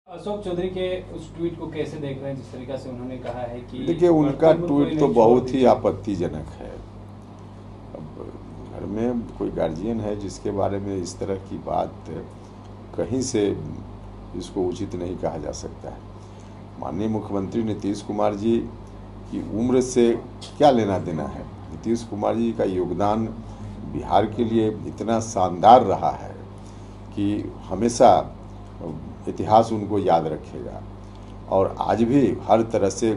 अशोक चौधरी के उस ट्वीट को कैसे देख रहे हैं, जिस तरीके से उन्होंने कहा है कि देखिए उनका ट्वीट तो बहुत ही आपत्तिजनक है। अब घर में कोई गार्जियन है जिसके बारे में इस तरह की बात कहीं से इसको उचित नहीं कहा जा सकता है। माननीय मुख्यमंत्री नीतीश कुमार जी की उम्र से क्या लेना देना है। नीतीश कुमार जी का योगदान बिहार के लिए इतना शानदार रहा है कि हमेशा इतिहास उनको याद रखेगा और आज भी हर तरह से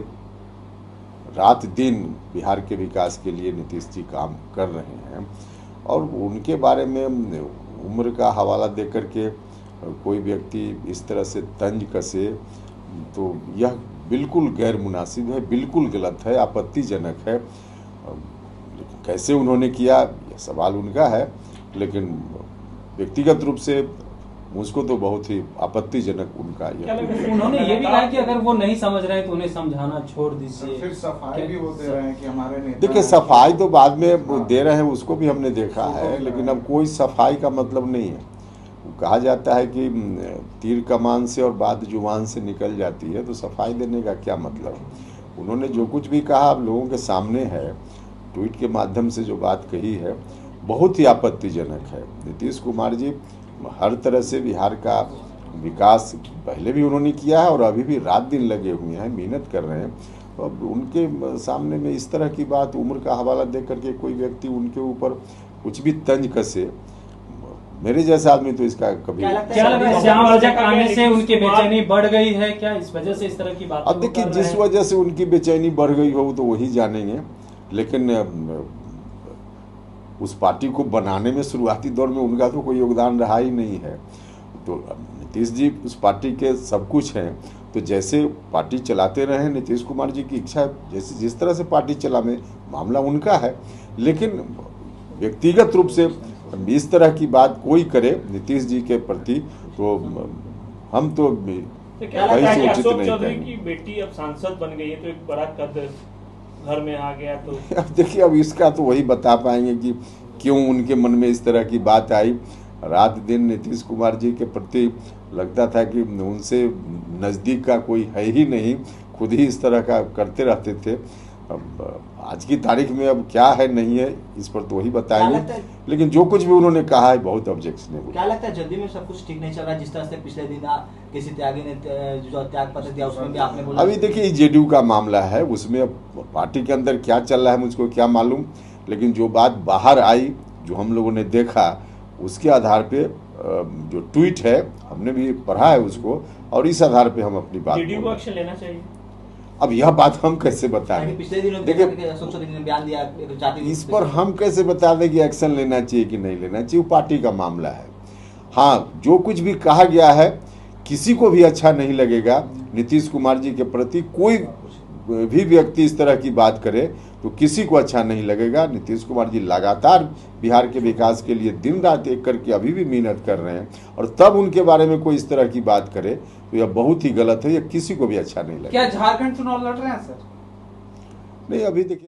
रात दिन बिहार के विकास के लिए नीतीश जी काम कर रहे हैं। और उनके बारे में उम्र का हवाला देकर के कोई व्यक्ति इस तरह से तंज कसे तो यह बिल्कुल गैर मुनासिब है, बिल्कुल गलत है, आपत्तिजनक है। कैसे उन्होंने किया यह सवाल उनका है, लेकिन व्यक्तिगत रूप से मुझको तो बहुत ही आपत्तिजनक उनका यह। उन्होंने ये भी कहा कि अगर वो नहीं समझ रहे हैं तो उन्हें समझाना छोड़ दीजिए। फिर सफाई भी वो दे रहे हैं कि हमारे नेता देखिए सफाई तो बाद में दे रहे हैं, उसको भी हमने देखा है, लेकिन अब कोई सफाई का मतलब नहीं है। कहा जाता है कि तीर कमान से और बात जुबान से निकल जाती है, तो सफाई देने का क्या मतलब। उन्होंने जो कुछ भी कहा अब लोगों के सामने है, ट्वीट के माध्यम से जो बात कही है बहुत ही आपत्तिजनक है। नीतीश कुमार जी हर तरह से बिहार का विकास पहले भी उन्होंने किया है और अभी भी रात दिन लगे हुए हैं, मेहनत कर रहे हैं। तो अब उनके सामने में इस तरह की बात उम्र का हवाला दे करके कोई व्यक्ति उनके ऊपर कुछ भी तंज कसे, मेरे जैसा आदमी तो इसका कभी क्या लगता है श्याम रजक आने से उनकी बेचैनी बढ़ गई है क्या, इस वजह से इस तरह की बात। अब देखिए जिस वजह से उनकी बेचैनी बढ़ गई हो तो वही जानेंगे, लेकिन उस पार्टी को बनाने में शुरुआती दौर में उनका तो कोई योगदान रहा ही नहीं है। तो नीतीश जी उस पार्टी के सब कुछ हैं, तो जैसे पार्टी चलाते रहे नीतीश कुमार जी की इच्छा, जैसे जिस तरह से पार्टी चलाने मामला उनका है। लेकिन व्यक्तिगत रूप से इस तरह की बात कोई करे नीतीश जी के प्रति तो हम तो कहीं से उचित नहीं कहेंगे। की बेटी अब सांसद बन गई है तो एक बड़ा कद घर में आ गया, तो अब देखिए अब इसका तो वही बता पाएंगे कि क्यों उनके मन में इस तरह की बात आई। रात दिन नीतीश कुमार जी के प्रति लगता था कि उनसे नज़दीक का कोई है ही नहीं, खुद ही इस तरह का करते रहते थे। अब आज की तारीख में अब क्या है नहीं है इस पर तो वही बताएंगे, लेकिन जो कुछ भी उन्होंने कहा है बहुत ऑब्जेक्शनेबल। क्या लगता है जल्दी में सब कुछ ठीक नहीं चल रहा है, जिस तरह से पिछले दिन किसी त्यागी ने जो त्याग पत्र दिया उसमें भी आपने बोला। अभी देखिए जेडीयू का मामला है, उसमें अब पार्टी के अंदर क्या चल रहा है मुझको क्या मालूम, लेकिन जो बात बाहर आई जो हम लोगों ने देखा उसके आधार पे जो ट्वीट है हमने भी पढ़ा है उसको, और इस आधार पे हम अपनी बात जेडीयू को एक्शन लेना चाहिए। अब यह बात हम कैसे बताएं, पिछले दिनों देखिए बयान दिया इस पर हम कैसे बता दें कि एक्शन लेना चाहिए कि नहीं लेना चाहिए, वो पार्टी का मामला है। हाँ जो कुछ भी कहा गया है किसी को भी अच्छा नहीं लगेगा। नीतीश कुमार जी के प्रति कोई भी व्यक्ति इस तरह की बात करे तो किसी को अच्छा नहीं लगेगा। नीतीश कुमार जी लगातार बिहार के विकास के लिए दिन रात एक करके अभी भी मेहनत कर रहे हैं, और तब उनके बारे में कोई इस तरह की बात करे तो यह बहुत ही गलत है, यह किसी को भी अच्छा नहीं लगेगा। क्या झारखंड चुनाव लड़ रहे हैं सर? नहीं अभी देखिए